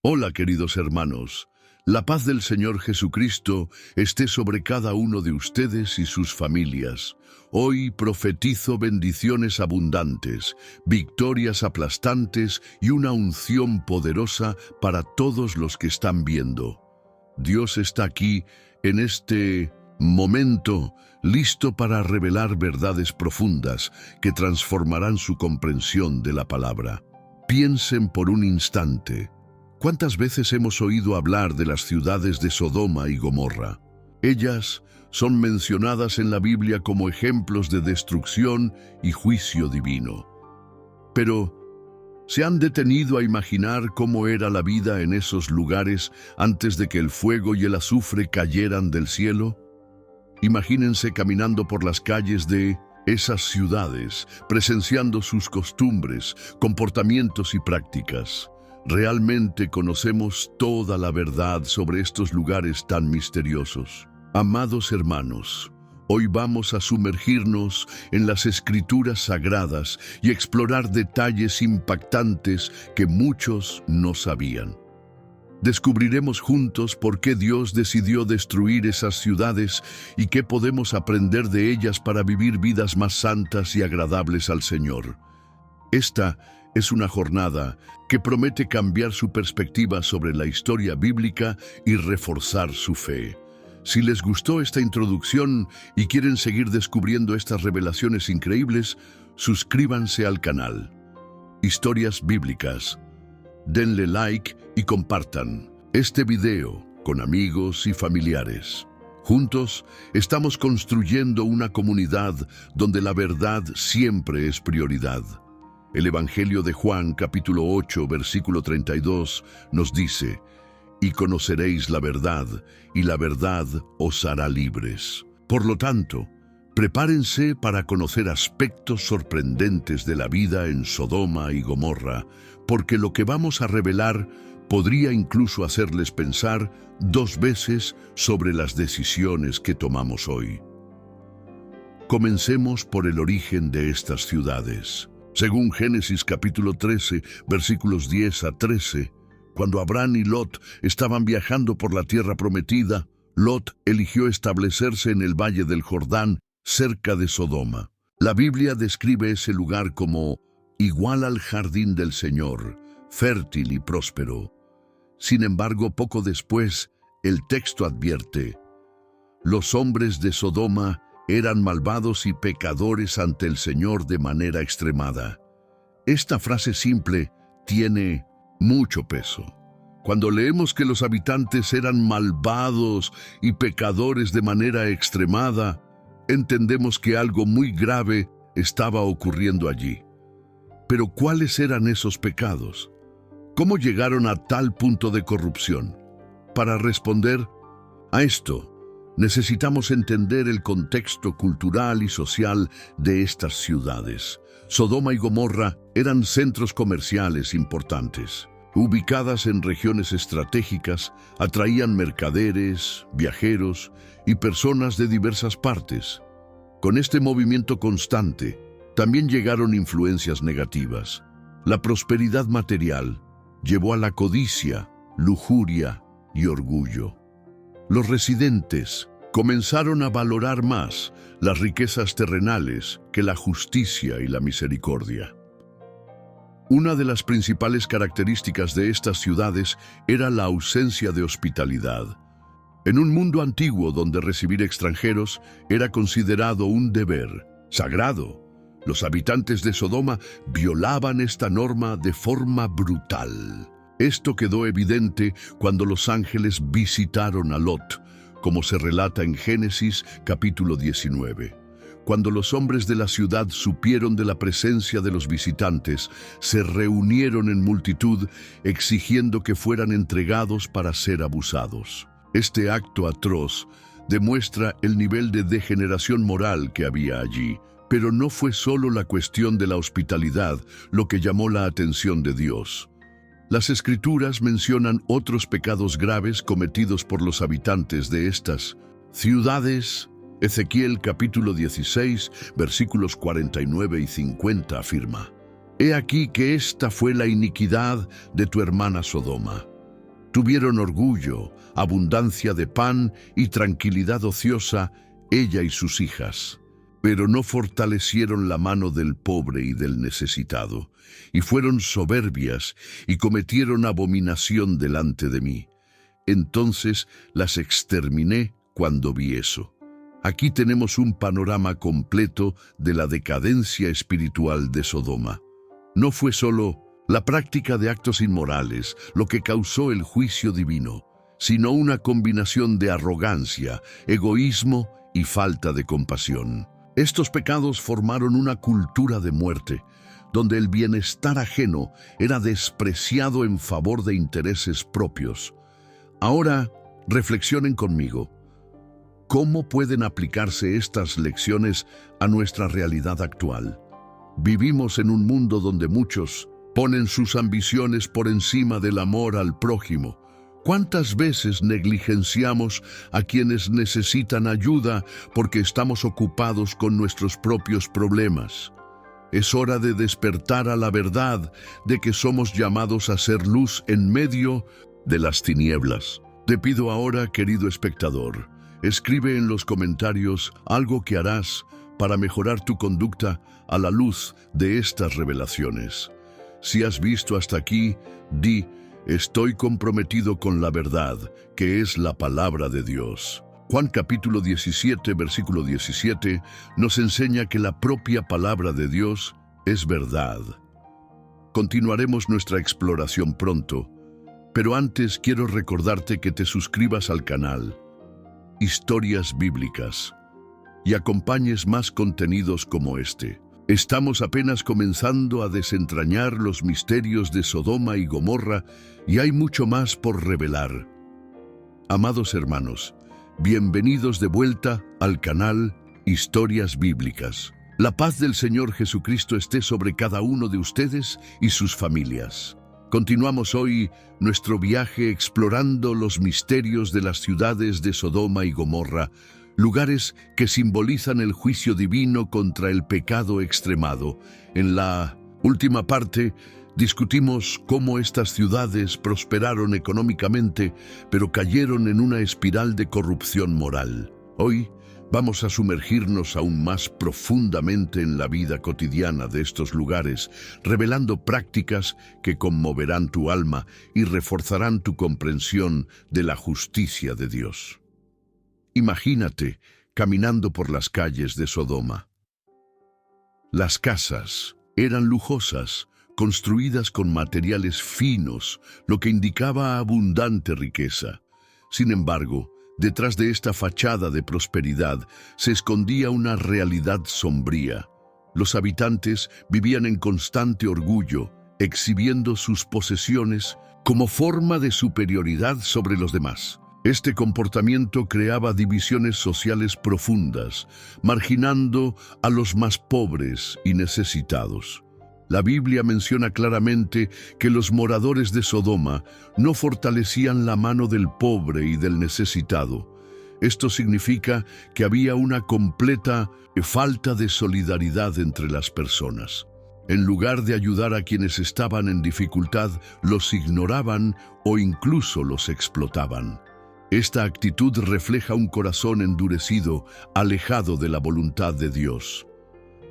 Hola, queridos hermanos. La paz del Señor Jesucristo esté sobre cada uno de ustedes y sus familias. Hoy profetizo bendiciones abundantes, victorias aplastantes y una unción poderosa para todos los que están viendo. Dios está aquí, en este momento, listo para revelar verdades profundas que transformarán su comprensión de la palabra. Piensen por un instante. ¿Cuántas veces hemos oído hablar de las ciudades de Sodoma y Gomorra? Ellas son mencionadas en la Biblia como ejemplos de destrucción y juicio divino. Pero, ¿se han detenido a imaginar cómo era la vida en esos lugares antes de que el fuego y el azufre cayeran del cielo? Imagínense caminando por las calles de esas ciudades, presenciando sus costumbres, comportamientos y prácticas. Realmente conocemos toda la verdad sobre estos lugares tan misteriosos. Amados hermanos, hoy vamos a sumergirnos en las Escrituras sagradas y explorar detalles impactantes que muchos no sabían. Descubriremos juntos por qué Dios decidió destruir esas ciudades y qué podemos aprender de ellas para vivir vidas más santas y agradables al Señor. Esta es una jornada que promete cambiar su perspectiva sobre la historia bíblica y reforzar su fe. Si les gustó esta introducción y quieren seguir descubriendo estas revelaciones increíbles, suscríbanse al canal. Historias Bíblicas. Denle like y compartan este video con amigos y familiares. Juntos estamos construyendo una comunidad donde la verdad siempre es prioridad. El Evangelio de Juan, capítulo 8, versículo 32, nos dice: «Y conoceréis la verdad, y la verdad os hará libres». Por lo tanto, prepárense para conocer aspectos sorprendentes de la vida en Sodoma y Gomorra, porque lo que vamos a revelar podría incluso hacerles pensar dos veces sobre las decisiones que tomamos hoy. Comencemos por el origen de estas ciudades. Según Génesis capítulo 13, versículos 10 a 13, cuando Abraham y Lot estaban viajando por la tierra prometida, Lot eligió establecerse en el valle del Jordán, cerca de Sodoma. La Biblia describe ese lugar como igual al jardín del Señor, fértil y próspero. Sin embargo, poco después, el texto advierte: «Los hombres de Sodoma eran malvados y pecadores ante el Señor de manera extremada». Esta frase simple tiene mucho peso. Cuando leemos que los habitantes eran malvados y pecadores de manera extremada, entendemos que algo muy grave estaba ocurriendo allí. Pero ¿cuáles eran esos pecados? ¿Cómo llegaron a tal punto de corrupción? Para responder a esto, necesitamos entender el contexto cultural y social de estas ciudades. Sodoma y Gomorra eran centros comerciales importantes. Ubicadas en regiones estratégicas, atraían mercaderes, viajeros y personas de diversas partes. Con este movimiento constante, también llegaron influencias negativas. La prosperidad material llevó a la codicia, lujuria y orgullo. Los residentes comenzaron a valorar más las riquezas terrenales que la justicia y la misericordia. Una de las principales características de estas ciudades era la ausencia de hospitalidad. En un mundo antiguo donde recibir extranjeros era considerado un deber sagrado, los habitantes de Sodoma violaban esta norma de forma brutal. Esto quedó evidente cuando los ángeles visitaron a Lot, como se relata en Génesis capítulo 19. Cuando los hombres de la ciudad supieron de la presencia de los visitantes, se reunieron en multitud exigiendo que fueran entregados para ser abusados. Este acto atroz demuestra el nivel de degeneración moral que había allí, pero no fue solo la cuestión de la hospitalidad lo que llamó la atención de Dios. Las Escrituras mencionan otros pecados graves cometidos por los habitantes de estas ciudades. Ezequiel capítulo 16, versículos 49 y 50 afirma: «He aquí que esta fue la iniquidad de tu hermana Sodoma. Tuvieron orgullo, abundancia de pan y tranquilidad ociosa, ella y sus hijas. Pero no fortalecieron la mano del pobre y del necesitado, y fueron soberbias y cometieron abominación delante de mí. Entonces las exterminé cuando vi eso. Aquí tenemos un panorama completo de la decadencia espiritual de Sodoma. No fue solo la práctica de actos inmorales lo que causó el juicio divino, sino una combinación de arrogancia, egoísmo y falta de compasión. Estos pecados formaron una cultura de muerte, donde el bienestar ajeno era despreciado en favor de intereses propios. Ahora, reflexionen conmigo. ¿Cómo pueden aplicarse estas lecciones a nuestra realidad actual? Vivimos en un mundo donde muchos ponen sus ambiciones por encima del amor al prójimo. ¿Cuántas veces negligenciamos a quienes necesitan ayuda porque estamos ocupados con nuestros propios problemas? Es hora de despertar a la verdad de que somos llamados a ser luz en medio de las tinieblas. Te pido ahora, querido espectador, escribe en los comentarios algo que harás para mejorar tu conducta a la luz de estas revelaciones. Si has visto hasta aquí, di: estoy comprometido con la verdad, que es la palabra de Dios. Juan capítulo 17, versículo 17, nos enseña que la propia palabra de Dios es verdad. Continuaremos nuestra exploración pronto, pero antes quiero recordarte que te suscribas al canal Historias Bíblicas y acompañes más contenidos como este. Estamos apenas comenzando a desentrañar los misterios de Sodoma y Gomorra y hay mucho más por revelar. Amados hermanos, bienvenidos de vuelta al canal Historias Bíblicas. La paz del Señor Jesucristo esté sobre cada uno de ustedes y sus familias. Continuamos hoy nuestro viaje explorando los misterios de las ciudades de Sodoma y Gomorra, lugares que simbolizan el juicio divino contra el pecado extremado. En la última parte, discutimos cómo estas ciudades prosperaron económicamente, pero cayeron en una espiral de corrupción moral. Hoy vamos a sumergirnos aún más profundamente en la vida cotidiana de estos lugares, revelando prácticas que conmoverán tu alma y reforzarán tu comprensión de la justicia de Dios. Imagínate caminando por las calles de Sodoma. Las casas eran lujosas, construidas con materiales finos, lo que indicaba abundante riqueza. Sin embargo, detrás de esta fachada de prosperidad se escondía una realidad sombría. Los habitantes vivían en constante orgullo, exhibiendo sus posesiones como forma de superioridad sobre los demás. Este comportamiento creaba divisiones sociales profundas, marginando a los más pobres y necesitados. La Biblia menciona claramente que los moradores de Sodoma no fortalecían la mano del pobre y del necesitado. Esto significa que había una completa falta de solidaridad entre las personas. En lugar de ayudar a quienes estaban en dificultad, los ignoraban o incluso los explotaban. Esta actitud refleja un corazón endurecido, alejado de la voluntad de Dios.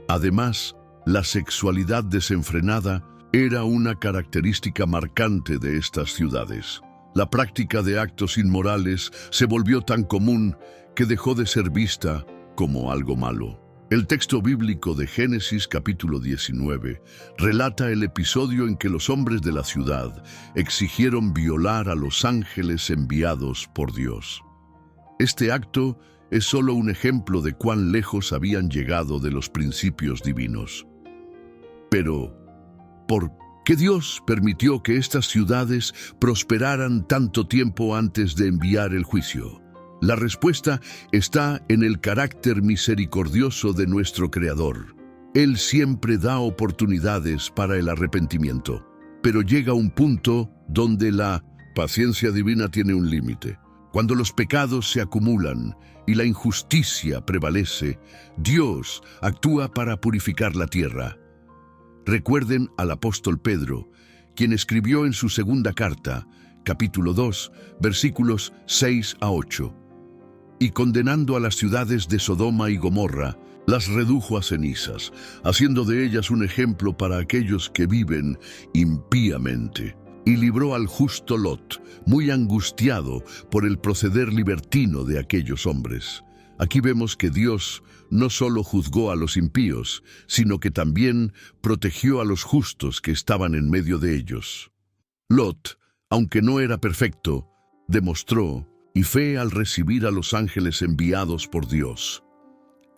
Además, la sexualidad desenfrenada era una característica marcante de estas ciudades. La práctica de actos inmorales se volvió tan común que dejó de ser vista como algo malo. El texto bíblico de Génesis capítulo 19 relata el episodio en que los hombres de la ciudad exigieron violar a los ángeles enviados por Dios. Este acto es solo un ejemplo de cuán lejos habían llegado de los principios divinos. Pero, ¿por qué Dios permitió que estas ciudades prosperaran tanto tiempo antes de enviar el juicio? La respuesta está en el carácter misericordioso de nuestro Creador. Él siempre da oportunidades para el arrepentimiento, pero llega un punto donde la paciencia divina tiene un límite. Cuando los pecados se acumulan y la injusticia prevalece, Dios actúa para purificar la tierra. Recuerden al apóstol Pedro, quien escribió en su segunda carta capítulo 2, versículos 6 a 8. Y condenando a las ciudades de Sodoma y Gomorra, las redujo a cenizas, haciendo de ellas un ejemplo para aquellos que viven impíamente. Y libró al justo Lot, muy angustiado por el proceder libertino de aquellos hombres. Aquí vemos que Dios no solo juzgó a los impíos, sino que también protegió a los justos que estaban en medio de ellos. Lot, aunque no era perfecto, demostró y fe al recibir a los ángeles enviados por Dios.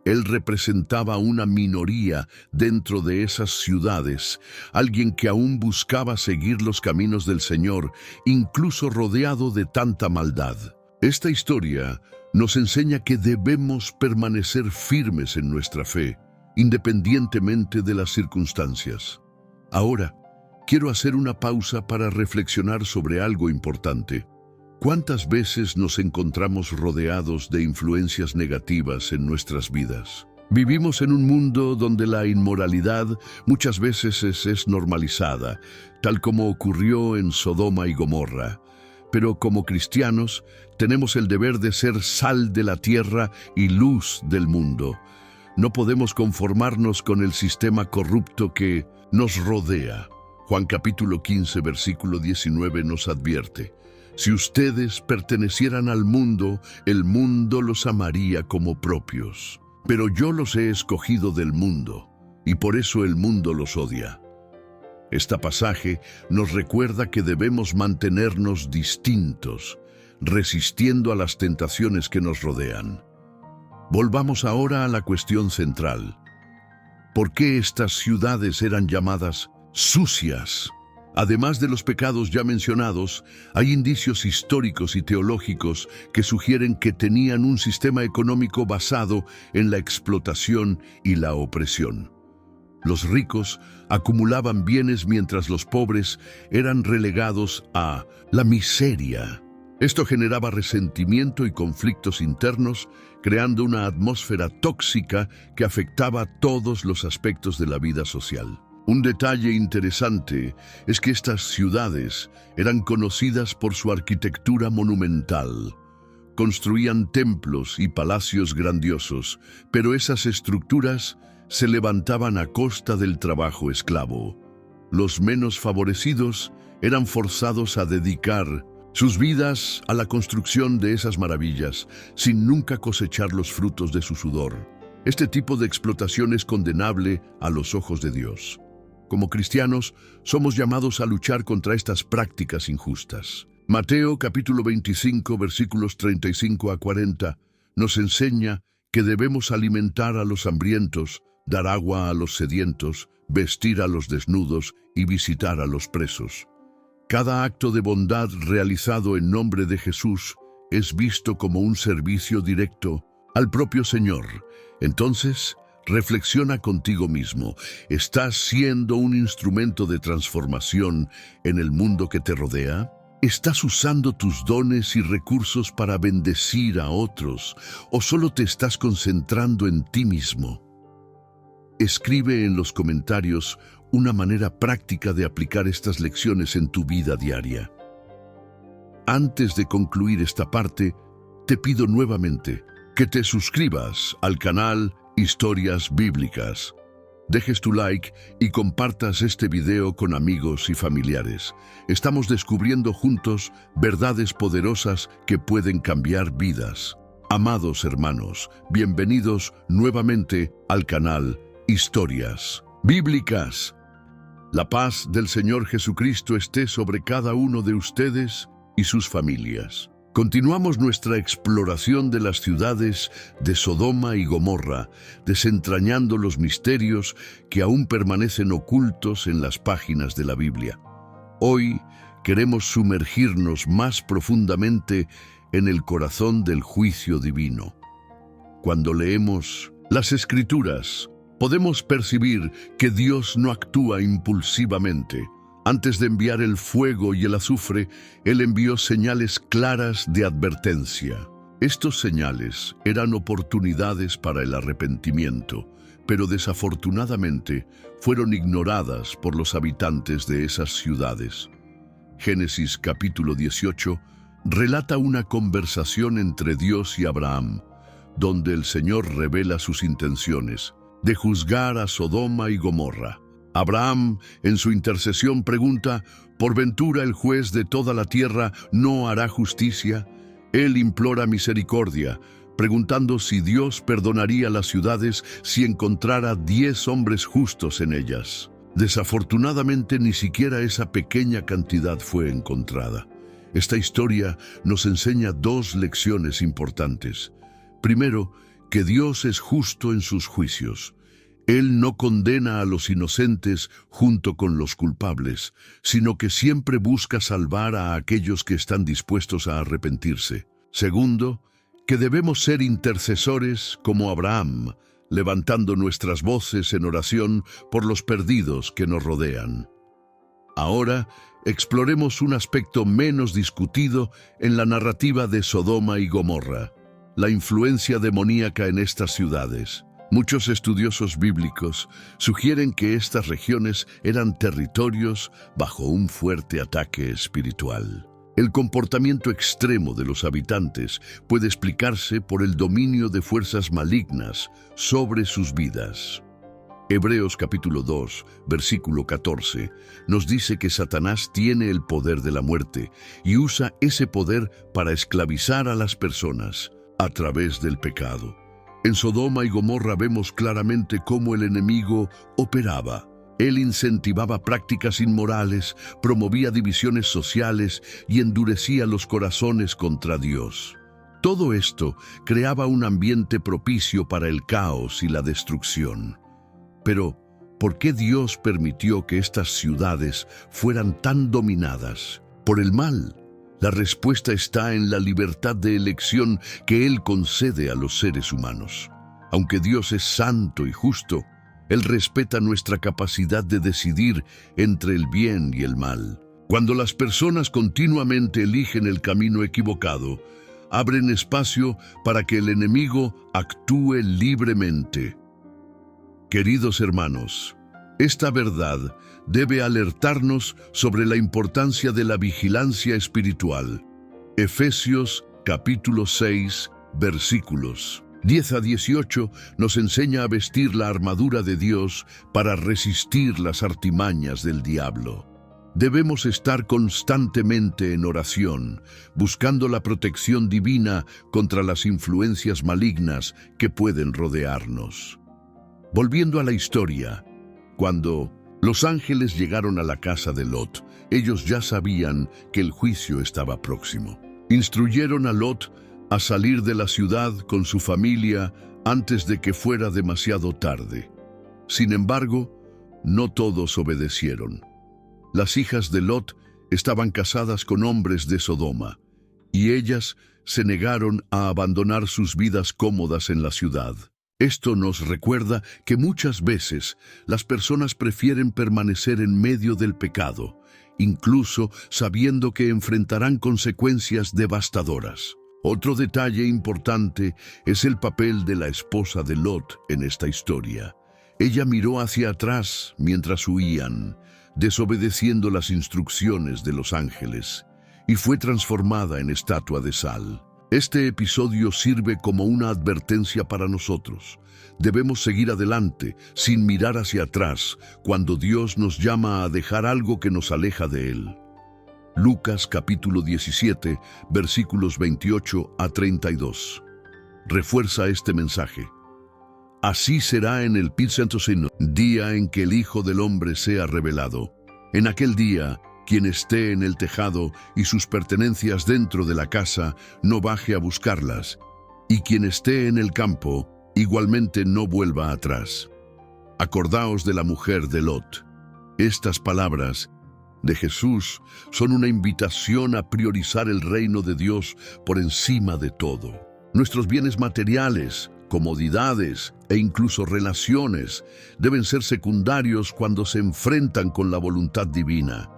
Él representaba una minoría dentro de esas ciudades, alguien que aún buscaba seguir los caminos del Señor, incluso rodeado de tanta maldad. Esta historia nos enseña que debemos permanecer firmes en nuestra fe, independientemente de las circunstancias. Ahora, quiero hacer una pausa para reflexionar sobre algo importante. ¿Cuántas veces nos encontramos rodeados de influencias negativas en nuestras vidas? Vivimos en un mundo donde la inmoralidad muchas veces es normalizada, tal como ocurrió en Sodoma y Gomorra. Pero como cristianos, tenemos el deber de ser sal de la tierra y luz del mundo. No podemos conformarnos con el sistema corrupto que nos rodea. Juan capítulo 15, versículo 19 nos advierte: si ustedes pertenecieran al mundo, el mundo los amaría como propios. Pero yo los he escogido del mundo, y por eso el mundo los odia. Este pasaje nos recuerda que debemos mantenernos distintos, resistiendo a las tentaciones que nos rodean. Volvamos ahora a la cuestión central. ¿Por qué estas ciudades eran llamadas sucias? Además de los pecados ya mencionados, hay indicios históricos y teológicos que sugieren que tenían un sistema económico basado en la explotación y la opresión. Los ricos acumulaban bienes mientras los pobres eran relegados a la miseria. Esto generaba resentimiento y conflictos internos, creando una atmósfera tóxica que afectaba todos los aspectos de la vida social. Un detalle interesante es que estas ciudades eran conocidas por su arquitectura monumental. Construían templos y palacios grandiosos, pero esas estructuras se levantaban a costa del trabajo esclavo. Los menos favorecidos eran forzados a dedicar sus vidas a la construcción de esas maravillas, sin nunca cosechar los frutos de su sudor. Este tipo de explotación es condenable a los ojos de Dios. Como cristianos, somos llamados a luchar contra estas prácticas injustas. Mateo capítulo 25, versículos 35 a 40, nos enseña que debemos alimentar a los hambrientos, dar agua a los sedientos, vestir a los desnudos y visitar a los presos. Cada acto de bondad realizado en nombre de Jesús es visto como un servicio directo al propio Señor. Entonces, reflexiona contigo mismo. ¿Estás siendo un instrumento de transformación en el mundo que te rodea? ¿Estás usando tus dones y recursos para bendecir a otros o solo te estás concentrando en ti mismo? Escribe en los comentarios una manera práctica de aplicar estas lecciones en tu vida diaria. Antes de concluir esta parte, te pido nuevamente que te suscribas al canal Historias Bíblicas. Dejes tu like y compartas este video con amigos y familiares. Estamos descubriendo juntos verdades poderosas que pueden cambiar vidas. Amados hermanos, bienvenidos nuevamente al canal Historias Bíblicas. La paz del Señor Jesucristo esté sobre cada uno de ustedes y sus familias. Continuamos nuestra exploración de las ciudades de Sodoma y Gomorra, desentrañando los misterios que aún permanecen ocultos en las páginas de la Biblia. Hoy queremos sumergirnos más profundamente en el corazón del juicio divino. Cuando leemos las Escrituras, podemos percibir que Dios no actúa impulsivamente. Antes de enviar el fuego y el azufre, Él envió señales claras de advertencia. Estos señales eran oportunidades para el arrepentimiento, pero desafortunadamente fueron ignoradas por los habitantes de esas ciudades. Génesis capítulo 18 relata una conversación entre Dios y Abraham, donde el Señor revela sus intenciones de juzgar a Sodoma y Gomorra. Abraham, en su intercesión, pregunta: ¿por ventura el juez de toda la tierra no hará justicia? Él implora misericordia, preguntando si Dios perdonaría las ciudades si encontrara 10 hombres justos en ellas. Desafortunadamente, ni siquiera esa pequeña cantidad fue encontrada. Esta historia nos enseña 2 lecciones importantes. Primero, que Dios es justo en sus juicios. Él no condena a los inocentes junto con los culpables, sino que siempre busca salvar a aquellos que están dispuestos a arrepentirse. Segundo, que debemos ser intercesores como Abraham, levantando nuestras voces en oración por los perdidos que nos rodean. Ahora, exploremos un aspecto menos discutido en la narrativa de Sodoma y Gomorra: la influencia demoníaca en estas ciudades. Muchos estudiosos bíblicos sugieren que estas regiones eran territorios bajo un fuerte ataque espiritual. El comportamiento extremo de los habitantes puede explicarse por el dominio de fuerzas malignas sobre sus vidas. Hebreos capítulo 2, versículo 14, nos dice que Satanás tiene el poder de la muerte y usa ese poder para esclavizar a las personas a través del pecado. En Sodoma y Gomorra vemos claramente cómo el enemigo operaba. Él incentivaba prácticas inmorales, promovía divisiones sociales y endurecía los corazones contra Dios. Todo esto creaba un ambiente propicio para el caos y la destrucción. Pero, ¿por qué Dios permitió que estas ciudades fueran tan dominadas por el mal? La respuesta está en la libertad de elección que Él concede a los seres humanos. Aunque Dios es santo y justo, Él respeta nuestra capacidad de decidir entre el bien y el mal. Cuando las personas continuamente eligen el camino equivocado, abren espacio para que el enemigo actúe libremente. Queridos hermanos, esta verdad debe alertarnos sobre la importancia de la vigilancia espiritual. Efesios capítulo 6, versículos 10 a 18 nos enseña a vestir la armadura de Dios para resistir las artimañas del diablo. Debemos estar constantemente en oración, buscando la protección divina contra las influencias malignas que pueden rodearnos. Volviendo a la historia, cuando los ángeles llegaron a la casa de Lot, ellos ya sabían que el juicio estaba próximo. Instruyeron a Lot a salir de la ciudad con su familia antes de que fuera demasiado tarde. Sin embargo, no todos obedecieron. Las hijas de Lot estaban casadas con hombres de Sodoma, y ellas se negaron a abandonar sus vidas cómodas en la ciudad. Esto nos recuerda que muchas veces las personas prefieren permanecer en medio del pecado, incluso sabiendo que enfrentarán consecuencias devastadoras. Otro detalle importante es el papel de la esposa de Lot en esta historia. Ella miró hacia atrás mientras huían, desobedeciendo las instrucciones de los ángeles, y fue transformada en estatua de sal. Este episodio sirve como una advertencia para nosotros. Debemos seguir adelante, sin mirar hacia atrás, cuando Dios nos llama a dejar algo que nos aleja de Él. Lucas capítulo 17, versículos 28 a 32. Refuerza este mensaje. Así será en el día en que el Hijo del Hombre sea revelado. En aquel día, quien esté en el tejado y sus pertenencias dentro de la casa, no baje a buscarlas, y quien esté en el campo, igualmente no vuelva atrás. Acordaos de la mujer de Lot. Estas palabras de Jesús son una invitación a priorizar el reino de Dios por encima de todo. Nuestros bienes materiales, comodidades e incluso relaciones deben ser secundarios cuando se enfrentan con la voluntad divina.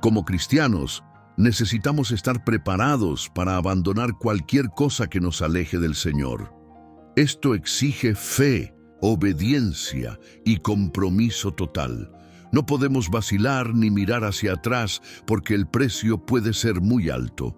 Como cristianos, necesitamos estar preparados para abandonar cualquier cosa que nos aleje del Señor. Esto exige fe, obediencia y compromiso total. No podemos vacilar ni mirar hacia atrás porque el precio puede ser muy alto.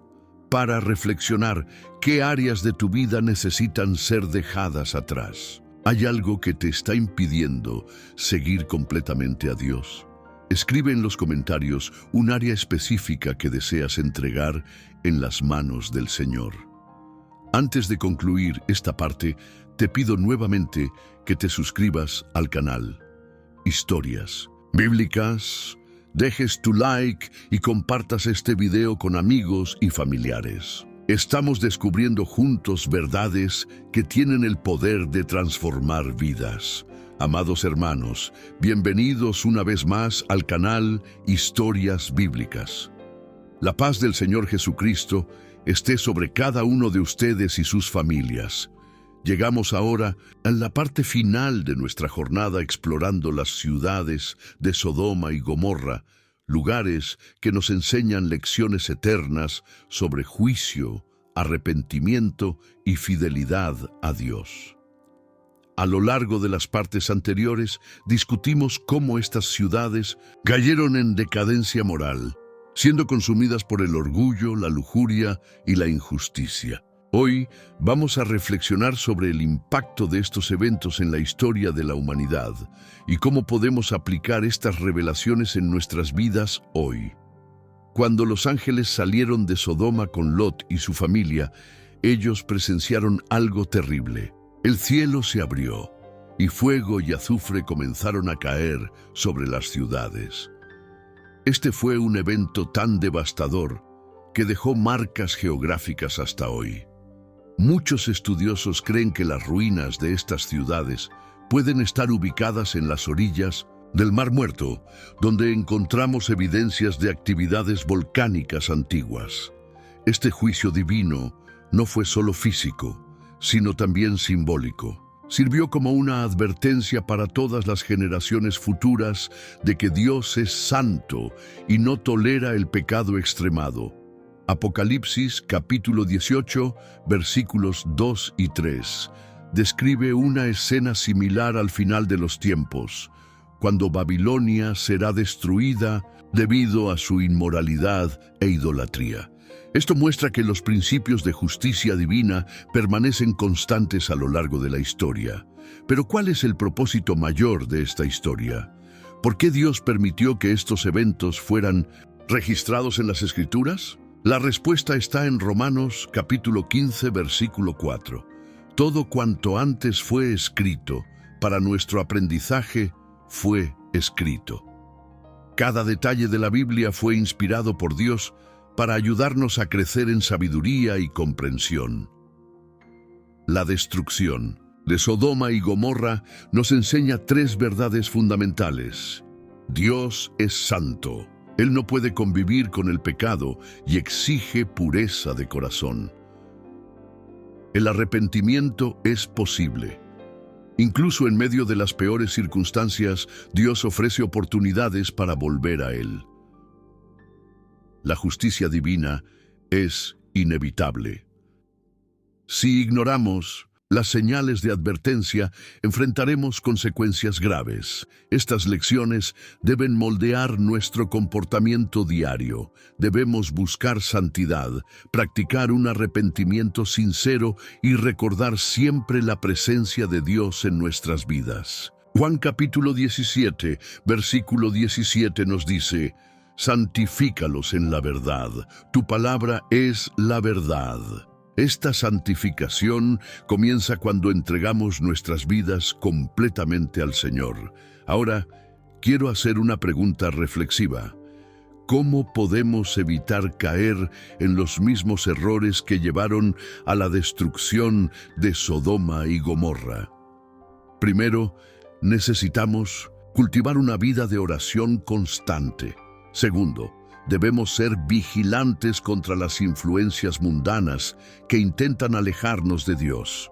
Para reflexionar, ¿qué áreas de tu vida necesitan ser dejadas atrás? ¿Hay algo que te está impidiendo seguir completamente a Dios? Escribe en los comentarios un área específica que deseas entregar en las manos del Señor. Antes de concluir esta parte, te pido nuevamente que te suscribas al canal Historias Bíblicas, dejes tu like y compartas este video con amigos y familiares. Estamos descubriendo juntos verdades que tienen el poder de transformar vidas. Amados hermanos, bienvenidos una vez más al canal Historias Bíblicas. La paz del Señor Jesucristo esté sobre cada uno de ustedes y sus familias. Llegamos ahora a la parte final de nuestra jornada explorando las ciudades de Sodoma y Gomorra, lugares que nos enseñan lecciones eternas sobre juicio, arrepentimiento y fidelidad a Dios. A lo largo de las partes anteriores discutimos cómo estas ciudades cayeron en decadencia moral, siendo consumidas por el orgullo, la lujuria y la injusticia. Hoy vamos a reflexionar sobre el impacto de estos eventos en la historia de la humanidad y cómo podemos aplicar estas revelaciones en nuestras vidas hoy. Cuando los ángeles salieron de Sodoma con Lot y su familia, ellos presenciaron algo terrible. El cielo se abrió y fuego y azufre comenzaron a caer sobre las ciudades. Este fue un evento tan devastador que dejó marcas geográficas hasta hoy. Muchos estudiosos creen que las ruinas de estas ciudades pueden estar ubicadas en las orillas del Mar Muerto, donde encontramos evidencias de actividades volcánicas antiguas. Este juicio divino no fue solo físico, sino también simbólico. Sirvió como una advertencia para todas las generaciones futuras de que Dios es santo y no tolera el pecado extremado. Apocalipsis capítulo 18, versículos 2 y 3, describe una escena similar al final de los tiempos, cuando Babilonia será destruida debido a su inmoralidad e idolatría. Esto muestra que los principios de justicia divina permanecen constantes a lo largo de la historia. Pero ¿cuál es el propósito mayor de esta historia? ¿Por qué Dios permitió que estos eventos fueran registrados en las Escrituras? La respuesta está en Romanos capítulo 15, versículo 4. Todo cuanto antes fue escrito, para nuestro aprendizaje, fue escrito. Cada detalle de la Biblia fue inspirado por Dios para ayudarnos a crecer en sabiduría y comprensión. La destrucción de Sodoma y Gomorra nos enseña tres verdades fundamentales. Dios es santo. Él no puede convivir con el pecado y exige pureza de corazón. El arrepentimiento es posible. Incluso en medio de las peores circunstancias, Dios ofrece oportunidades para volver a Él. La justicia divina es inevitable. Si ignoramos las señales de advertencia, enfrentaremos consecuencias graves. Estas lecciones deben moldear nuestro comportamiento diario. Debemos buscar santidad, practicar un arrepentimiento sincero y recordar siempre la presencia de Dios en nuestras vidas. Juan capítulo 17, versículo 17 nos dice: «Santifícalos en la verdad, tu palabra es la verdad». Esta santificación comienza cuando entregamos nuestras vidas completamente al Señor. Ahora, quiero hacer una pregunta reflexiva. ¿Cómo podemos evitar caer en los mismos errores que llevaron a la destrucción de Sodoma y Gomorra? Primero, necesitamos cultivar una vida de oración constante. Segundo, debemos ser vigilantes contra las influencias mundanas que intentan alejarnos de Dios.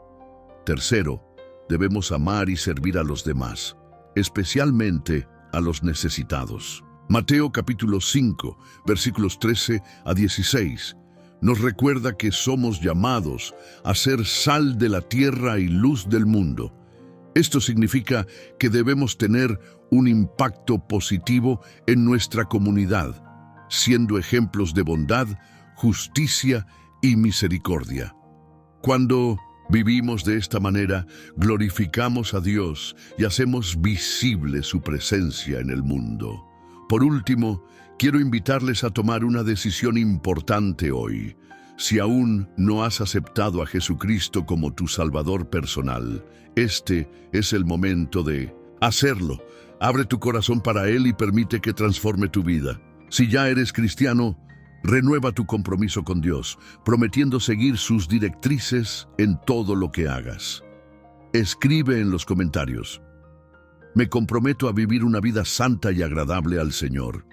Tercero, debemos amar y servir a los demás, especialmente a los necesitados. Mateo capítulo 5, versículos 13 a 16, nos recuerda que somos llamados a ser sal de la tierra y luz del mundo. Esto significa que debemos tener un impacto positivo en nuestra comunidad, siendo ejemplos de bondad, justicia y misericordia. Cuando vivimos de esta manera, glorificamos a Dios y hacemos visible su presencia en el mundo. Por último, quiero invitarles a tomar una decisión importante hoy. Si aún no has aceptado a Jesucristo como tu Salvador personal, este es el momento de hacerlo. Abre tu corazón para Él y permite que transforme tu vida. Si ya eres cristiano, renueva tu compromiso con Dios, prometiendo seguir sus directrices en todo lo que hagas. Escribe en los comentarios: me comprometo a vivir una vida santa y agradable al Señor.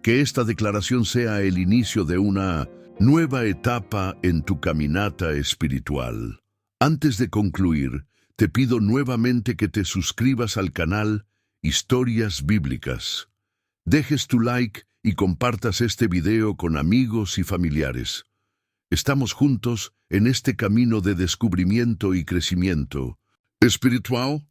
Que esta declaración sea el inicio de una nueva etapa en tu caminata espiritual. Antes de concluir, te pido nuevamente que te suscribas al canal Historias Bíblicas. Dejes tu like y compartas este video con amigos y familiares. Estamos juntos en este camino de descubrimiento y crecimiento espiritual.